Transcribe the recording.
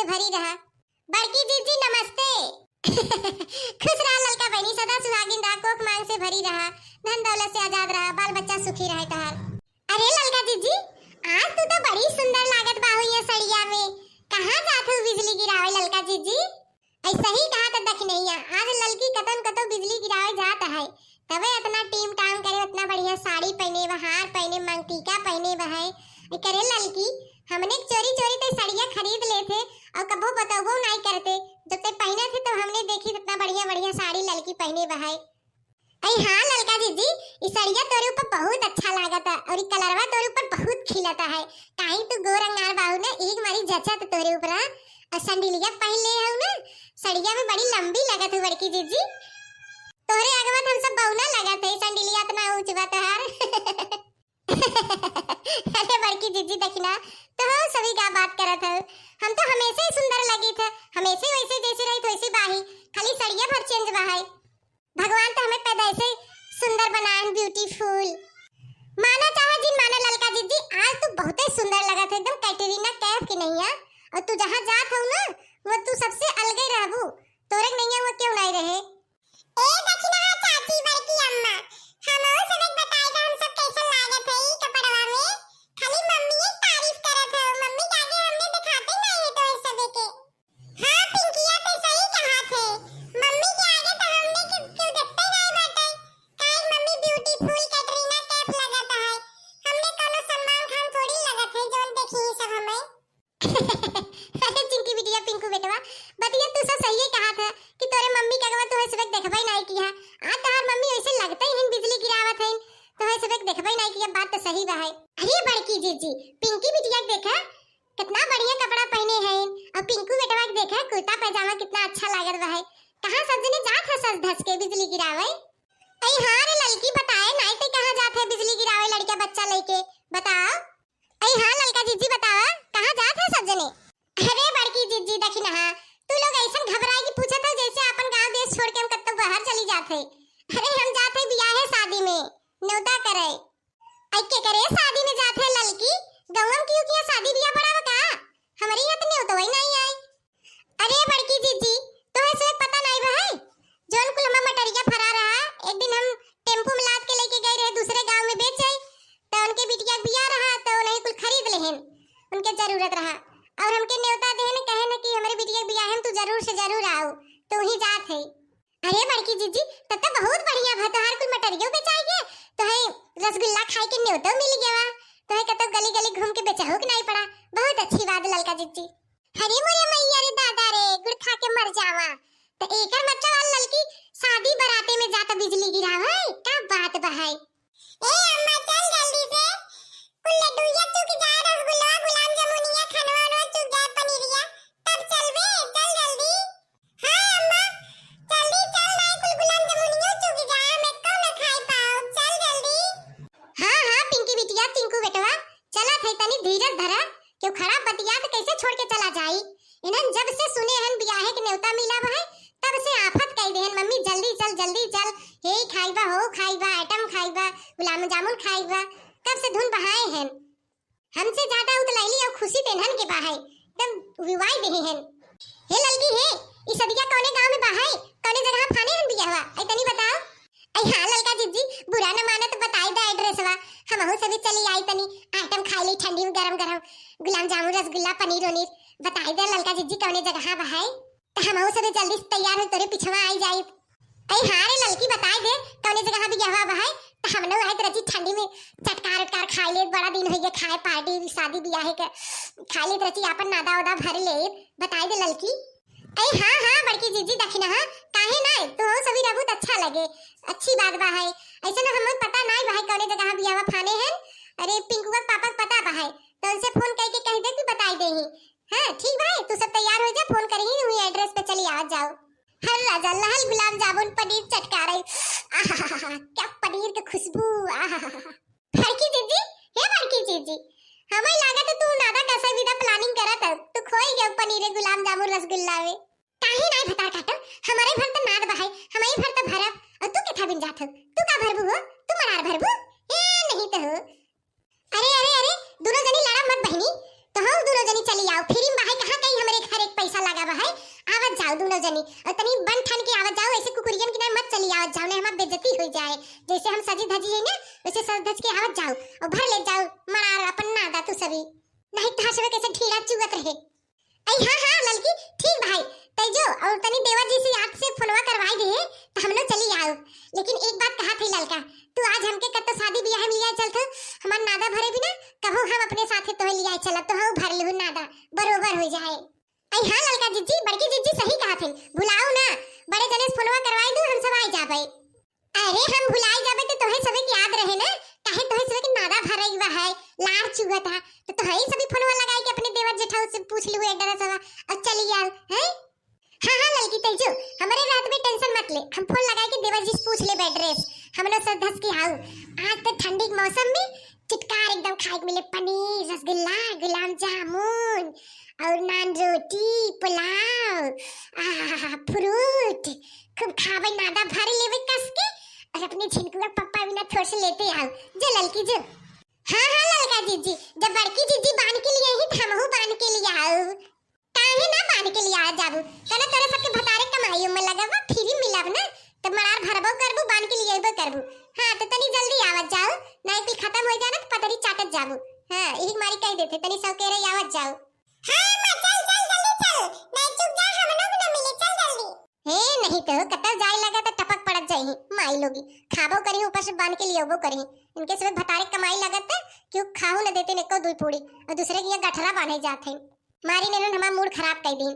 से भरी रहा। बड़की जीजी नमस्ते। खुश रहा ललका बहनी, सदा सुहागिन रहा, कोख मांग से भरी रहा, धन दौलत से आजाद रहा, बाल बच्चा सुखी रहे तहार। अरे ललका जीजी, आज तू तो बड़ी सुंदर लागत बाहु ये सड़िया में। कहां जात हो बिजली गिरावे ललका जीजी? ऐसा ही कहा तो दख नहीं है, आज ललकी कतन कतो बिजली गिरावे जात है, तबे इतना टीम टाम करे, इतना बढ़िया साड़ी पहने, हार पहने, मंगटीका पहने बहाय करे ललकी। हमने चोरी चोरी तो सड़िया खरीद ले थे और कबो बताबो नहीं करते, जब ते पहने थे तो हमने देखी इतना बढ़िया बढ़िया साड़ी ललकी पहने बहाय। अरे हाँ ललका जीजी, इस सड़िया तोरे ऊपर बहुत अच्छा लागता और ई कलरवा तोरे ऊपर बहुत खिलता है। काहे तू गोरंगार बाहु ना, एक मारी जचा तो तोरे ऊपर और संडिलिया पहन ले हऊ ना, सड़िया में बड़ी लंबी लगत है बड़की जीजी। तोरे अगवा हम सब बहुना लगत है, संडिलिया इतना ऊंच बा तहार। अरे बड़की जीजी देखना तो हम सभी का बात करत है, हम तो हमेशा ही सुंदर लगी था, हमेशा वैसे जैसे रही वैसे बाही, खाली सड़िया भर चेंज बहाई। भगवान तो हमें पैदा से सुंदर बनाए, ब्यूटीफुल। माना चाहे जिन माना ललका जीजी, आज तू बहुत ही सुंदर लगत है, एकदम कैटरीना कैफ की नहीं है। और तू जहां जात हो ना, वो तू सबसे अलग ही रहबू, तोरे नहीं है वो क्यों नहीं रहे। ए दक्षिणा चाची बड़की अम्मा, हम और सब बताएगा हम सब कैसा लागत है ई कपड़वा में। खाली मम्मी ही तारीफ करत है, मम्मी के आगे हमने दिखाते नहीं है तो सब के। हां पिंकिया तो सही कहा थे, मम्मी के आगे तो हमने क्यों देखते नहीं बाटे। काहे मम्मी ब्यूटीफुल कैटरीना कैफ लगत है, हमने कोनो सलमान खान थोड़ी लगत है जोन देखी सब हमें। अरे चिंकी बिटिया पिंकू बेटवा, बतिया तू सब सही कहा था कि तोरे मम्मी के अगवा तोहे सबक देखबई नहीं किया। आज तोहर मम्मी ऐसे लगते ही बिजली गिरावत है, तोहे सबक देखबई नहीं किया, बात तो सही बा है। अरे बड़की जीजी, पिंकी बिटिया देखा कितना बढ़िया कपड़ा पहने हैं, और पिंकू बेटवा के देखा कुर्ता पैजामा कितना अच्छा लागत बा है। कहां सब जने जात है सज धस के बिजली गिरावे? अई हां रे ललकी बताए नहीं ते कहां जात है बिजली गिरावे लड़का बच्चा लेके, बताओ। अई हां ललका जीजी बतावा कहां जात है सब जने? अरे बड़की जीजी देखी ना, तू लोग ऐसा घबराए कि पूछत हो जैसे अपन गांव देश छोड़ के हम कत्तो बाहर चली जात है। अरे हम जात है बियाह है शादी में न्योता करे। आई के करे शादी में जात है ललकी, गवम क्यों किया शादी बियाह पड़ावा का? हमारी यहां तो न्योता ही नहीं आई। अरे बड़की जीजी तो है से पता नहीं भाई, जोन कुल हम मटरिया फरा रहा, एक दिन हम टेम्पो में लाद के लेके गए रहे दूसरे गांव में बेच आई, तो उनके बिटिया बियाह रहा तो नहीं कुल खरीद लेहन, उनके जरूरत रहा और हमके न्योता देने कहे न कि हमारे बिटिया बियाह हम तू जरूर से जरूर आओ, तो ही जात है। अरे बड़की जीजी तब तो बहुत बढ़िया भा, तोहार कुल मटरियो बेचाई गए, तो है रसगुल्ला खाए के न्योता मिल गया, तो है कतो गली गली घूम के बेचहु के नहीं पड़ा। बहुत अच्छी बात ललका जीजी। अरे मोरे मैया रे दादा रे, गुड़ खा के मर जावा, तो एकर मतलब ललकी शादी बराते में जाता बिजली गिरावे, का बात बहाई। ए अम्मा चल जल्दी से, कुल लड्डूया चुक जा, रसगुल्ला गुलाब जामुनिया खनवा रो चुक जा, पनीरिया तब चलबे, चल जल्दी। हां अम्मा जल्दी चल, नहीं कुल गुलाब जामुनिया चुक जा, मैं को न खाई पाऊं, चल जल्दी। हां हां पिंकी बिटिया टिंकू बेटवा चला थे, तनी धीरज धरा, क्यों खराब बतिया तो कैसे छोड़ के चला जाई। इन्हन जब से सुने हन बियाह के न्योता मिला भाई, तब से आफत कह देहन मम्मी जल्दी चल, हे खाईबा हो खाईबा, आइटम खाईबा, गुलाब जामुन खाईबा, कब से धुन बहाए हैं। हमसे ज्यादा उतलैली और खुशी देनहन के बाहाई, तब विवाह देहे हैं। हे ललकी हे, ई सदिया कौने गांव में बाहाई, कौने जगह फाने हन बियाहवा, आई तनी बताओ। आई हां ललका जीजी बुरा न माने तो बताई द एड्रेसवा, हमहु सभी चली आई, तनी आइटम खा ली ठंडी में गरम गरम, गुलाब जामुन रसगुल्ला पनीर वनीर, बताई दे ललका जीजी कौने जगह बाहाई, तो हमहु सभी जल्दी से तैयार हो तोरे पिछवा आई जाई। आई हां रे ललकी बताई दे कौने जगह बियाहवा बाहाई, तो हमनो आई तरह ठंडी में चटकार उटकार खाई ले, बड़ा दिन हो गया खाए, पार्टी शादी बियाह के खा ले तरह अपन नादा उदा भर ले, बताई दे ललकी। आई हां हां बड़की जीजी दखिना, हां काहे नहीं, तो सभी बहुत अच्छा लगे, अच्छी बात बा है। ऐसे ना हमें पता नहीं भाई कौने जगह बियाह फाने हैं। अरे पिंकू का पापा को पता बा है, तो उनसे फोन करके कह दे कि बताई देही। हां ठीक भाई, तू सब तैयार हो जा, फोन करही, वही एड्रेस पे चली आ जाओ। हर राजा लाल गुलाब जामुन पनीर चटकारे, आहा क्या पनीर की खुशबू, आहा बड़की जीजी हे बड़की जीजी, हमें लागत तू नादा कैसे विदा प्लानिंग करत है, तू खोई गए पनीर गुलाब जामुन रसगुल्ला में। काहे नहीं बता काटो, हमारे घर तो नाद बहाई, हमारे घर तो भरब, और तू किथा बिन जात हो, तू का भरबू हो, तू मरार भरबू ए नहीं तो हो। अरे अरे अरे दोनों जनी लड़ा मत बहनी, तो हम दोनों जनी चली आओ, फिर बाहर कहां गई हमारे घर एक जनी और तनी बन ठन के आवत जाओ, ऐसे कुकुरियन की ना मत चली आवत जाओ, ने हमार बेइज्जती हो जाए। जैसे हम सजी धजी है ना वैसे सज धज के आवत जाओ और भर ले जाओ मरार अपन नादा तू सभी, नहीं तो हसवे कैसे ढीला चुगत रहे। आई हां ललकी ठीक भाई तेजो, और तनी देवर जी से याद से फोनवा करवाई दे तो हम लोग चली आओ। लेकिन एक बात कहा थी ललका, तू आज हमके कत्तो शादी ब्याह में लिया चलत हमार नादा भरे भी ना, कहो हम अपने साथे तो लिया चलत तो हम भर लेहु नादा बरोबर हो जाए। आई हां ललका जीजी, बड़की जीजी सही कहा थे, भुलाओ ना, बड़े जने से फोनवा करवाई दो हम सब आई जाबे। अरे हम भुलाई जाबे तो तोहे सबे के याद रहे ना, काहे तोहे सबे के नादा भरई बा है लार चुगत है, तो तोहे सभी फोनवा लगाई के अपने देवर जेठाऊ से पूछ लियो एड्रेस सवा अब चली आओ हैं। हां लड़की तेजो, हमारे रात में टेंशन मत ले, हम फोन लगाए के देवर जी से पूछ ले एड्रेस, हम लोग सब धस के आओ। आज तो ठंडी के मौसम में चिटकार एकदम खाए के मिले, पनीर रसगुल्ला गुलाब जामुन और नान रोटी पुलाव फ्रूट खूब खावे, नादा भर लेवे कस के और अपने झिनकुआ पप्पा बिना थोड़ से लेते आओ। जो लड़की जो हां लड़का जीजी, जब बड़की जीजी बांध के लिए ही हमहू बांध के लिए आओ, काहे ना बांध के लिए आ जाबू, तने तोरे सबके भतारे कमाईयो में लगबा फ्री मिलब ना, तब मरार भरबो करबू बांध के लिए आइबो करबू। हां तो तनी जल्दी आवत जाओ, नहीं कुल खत्म हो जाना तो पतरी चाटत जाबू। हां यही मारी कह देते तनी सब कह रही आवत जाओ। हां मां चल चल जल्दी चल, नहीं चुप जा हम लोग ना मिले, चल जल्दी। हे नहीं तो कतल जाए लगा तो टपक पड़त जाई माई लोगी, खाबो करी ऊपर से बांध के लिए आबो करी, इनके सब भतारे कमाई लगत क्यों खाऊ न देते ने को दुई पूड़ी और दूसरे की गठरा बांधे जात है, मारी ने हमारा मूड खराब कर दी।